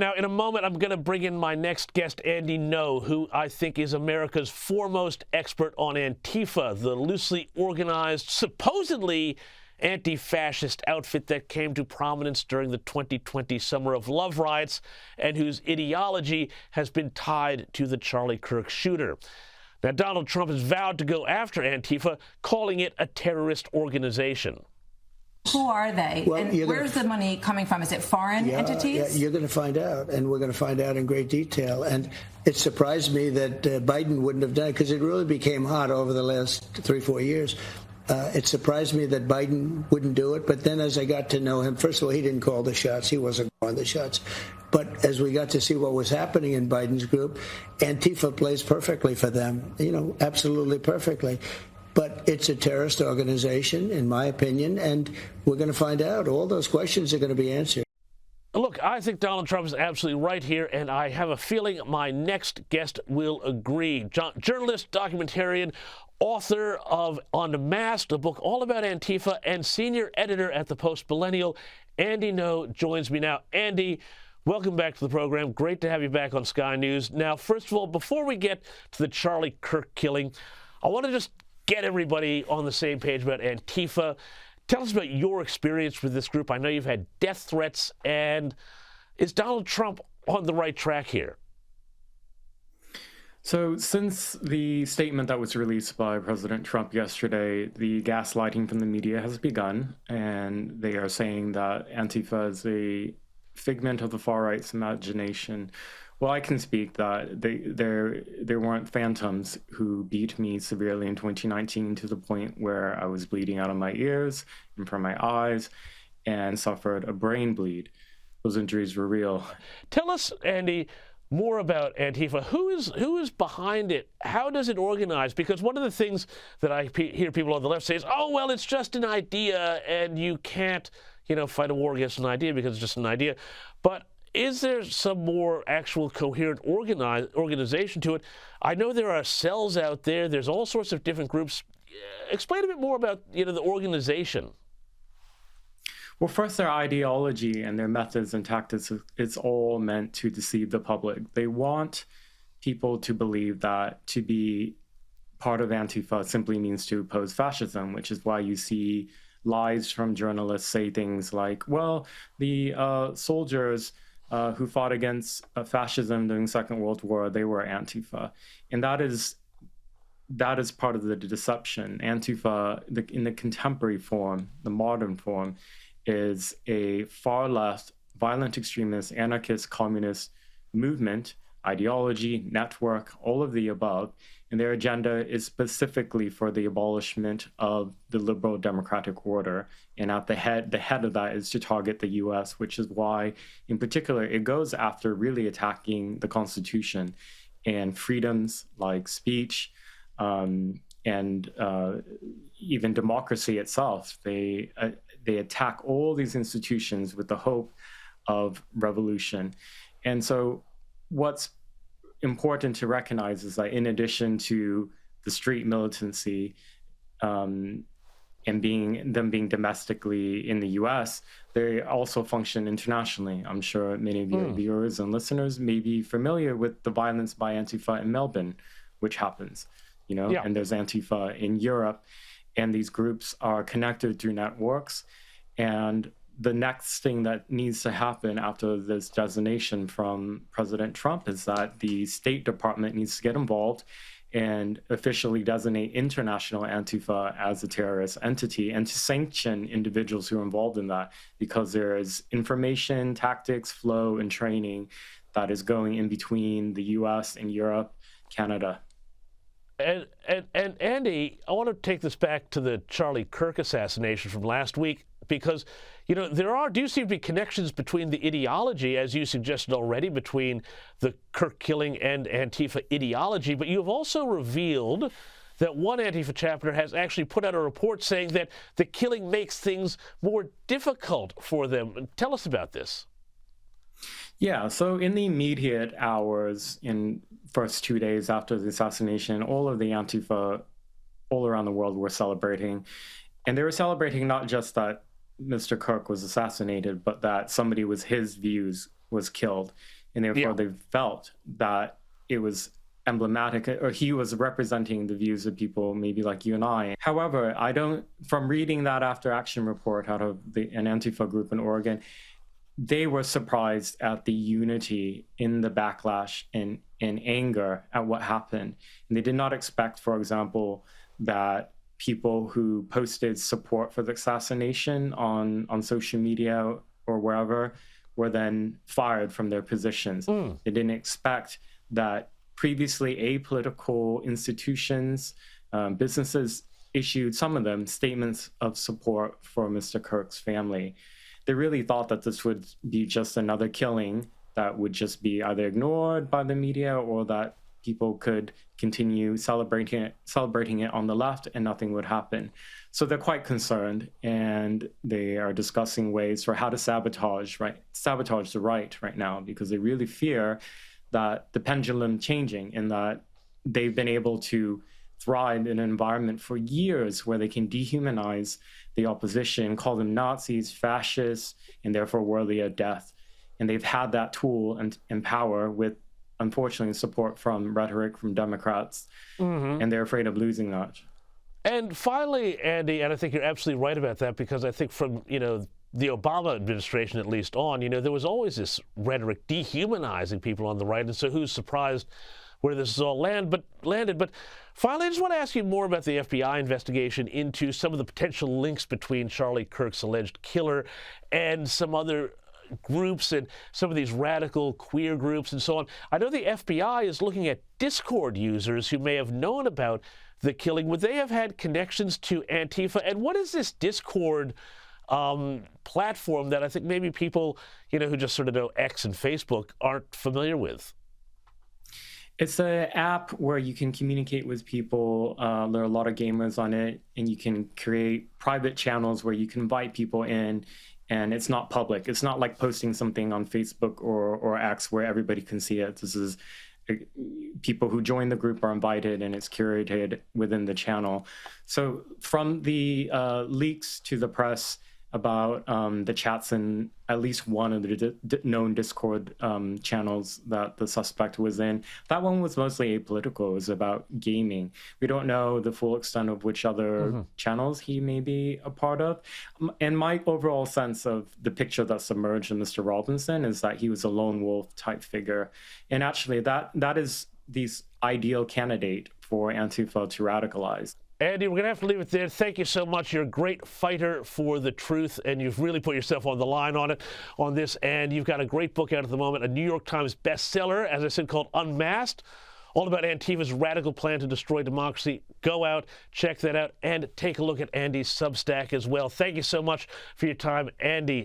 Now, in a moment, I'm going to bring in my next guest, Andy Ngo, who I think is America's foremost expert on Antifa, the loosely organized, supposedly anti-fascist outfit that came to prominence during the 2020 Summer of Love riots and whose ideology has been tied to the Charlie Kirk shooter. Now, Donald Trump has vowed to go after Antifa, calling it a terrorist organization. Who are they? Well, and where's the money coming from? Is it foreign entities? Yeah, you're going to find out, and we're going to find out in great detail. And it surprised me that Biden wouldn't have done it, because it really became hot over the last 3-4 years. It surprised me that Biden wouldn't do it. But then as I got to know him, first of all, he didn't call the shots. He wasn't calling the shots. But as we got to see what was happening in Biden's group, Antifa plays perfectly for them, absolutely perfectly. But it's a terrorist organization, in my opinion, and we're going to find out. All those questions are going to be answered. Look, I think Donald Trump is absolutely right here, and I have a feeling my next guest will agree. Journalist, documentarian, author of Unmasked, a book all about Antifa, and senior editor at the Post-Millennial, Andy Ngo joins me now. Andy, welcome back to the program. Great to have you back on Sky News. Now, first of all, before we get to the Charlie Kirk killing, I want to just get everybody on the same page about Antifa. Tell us about your experience with this group. I know you've had death threats, and is Donald Trump on the right track here? So since the statement that was released by President Trump yesterday, the gaslighting from the media has begun, and they are saying that Antifa is a figment of the far-right's imagination. Well, I can speak that there weren't phantoms who beat me severely in 2019 to the point where I was bleeding out of my ears and from my eyes and suffered a brain bleed. Those injuries were real. Tell us, Andy, more about Antifa. Who is behind it? How does it organize? Because one of the things that I hear people on the left say is, oh, well, it's just an idea and you can't, fight a war against an idea because it's just an idea. But is there some more actual coherent organization to it? I know there are cells out there. There's all sorts of different groups. Explain a bit more about, the organization. Well, first, their ideology and their methods and tactics, it's all meant to deceive the public. They want people to believe that to be part of Antifa simply means to oppose fascism, which is why you see lies from journalists say things like, well, the soldiers who fought against fascism during the Second World War, they were Antifa. And that is part of the deception. Antifa, in the contemporary form, the modern form, is a far-left, violent extremist, anarchist, communist movement, ideology, network, all of the above. And their agenda is specifically for the abolishment of the liberal democratic order. And at the head of that is to target the U.S., which is why, in particular, it goes after really attacking the Constitution and freedoms like speech and even democracy itself. They attack all these institutions with the hope of revolution. And so what's important to recognize is that in addition to the street militancy and being domestically in the U.S., they also function internationally. I'm sure many of your viewers and listeners may be familiar with the violence by Antifa in Melbourne, which happens, and there's Antifa in Europe, and these groups are connected through networks. And the next thing that needs to happen after this designation from President Trump is that the State Department needs to get involved and officially designate International Antifa as a terrorist entity and to sanction individuals who are involved in that, because there is information, tactics, flow, and training that is going in between the U.S. and Europe, Canada. And Andy, I want to take this back to the Charlie Kirk assassination from last week, because, there do seem to be connections between the ideology, as you suggested already, between the Kirk killing and Antifa ideology. But you've also revealed that one Antifa chapter has actually put out a report saying that the killing makes things more difficult for them. Tell us about this. Yeah, so in the immediate hours, in first 2 days after the assassination, all of the Antifa all around the world were celebrating. And they were celebrating not just that Mr. Kirk was assassinated, but that somebody with his views was killed. And therefore they felt that it was emblematic, or he was representing the views of people maybe like you and I. However, from reading that after action report out of an Antifa group in Oregon, they were surprised at the unity in the backlash and anger at what happened. And they did not expect, for example, that people who posted support for the assassination on social media or wherever were then fired from their positions. They didn't expect that previously apolitical institutions, businesses issued, some of them, statements of support for Mr. Kirk's family. They really thought that this would be just another killing that would just be either ignored by the media, or that people could continue celebrating it on the left and nothing would happen. So they're quite concerned, and they are discussing ways for how to sabotage the right now, because they really fear that the pendulum changing, and that they've been able to thrive in an environment for years where they can dehumanize the opposition, call them Nazis, fascists, and therefore worthy of death. And they've had that tool and power with, unfortunately, support from rhetoric from Democrats, and they're afraid of losing that. And finally, Andy, and I think you're absolutely right about that, because I think from, the Obama administration at least on, there was always this rhetoric dehumanizing people on the right, and so who's surprised where this has all landed. But finally, I just want to ask you more about the FBI investigation into some of the potential links between Charlie Kirk's alleged killer and some other groups and some of these radical queer groups and so on. I know the FBI is looking at Discord users who may have known about the killing. Would they have had connections to Antifa? And what is this Discord platform that I think maybe people, who just sort of know X and Facebook aren't familiar with? It's an app where you can communicate with people. There are a lot of gamers on it, and you can create private channels where you can invite people in, and it's not public. It's not like posting something on Facebook or X where everybody can see it. This is people who join the group are invited, and it's curated within the channel. So from the leaks to the press about the chats in at least one of the known Discord channels that the suspect was in, that one was mostly apolitical. It was about gaming. We don't know the full extent of which other channels he may be a part of. And my overall sense of the picture that's emerged in Mr. Robinson is that he was a lone wolf type figure. And actually that is the ideal candidate for Antifa to radicalize. Andy, we're going to have to leave it there. Thank you so much. You're a great fighter for the truth, and you've really put yourself on the line on this. And you've got a great book out at the moment, a New York Times bestseller, as I said, called Unmasked, all about Antifa's radical plan to destroy democracy. Go out, check that out, and take a look at Andy's Substack as well. Thank you so much for your time, Andy.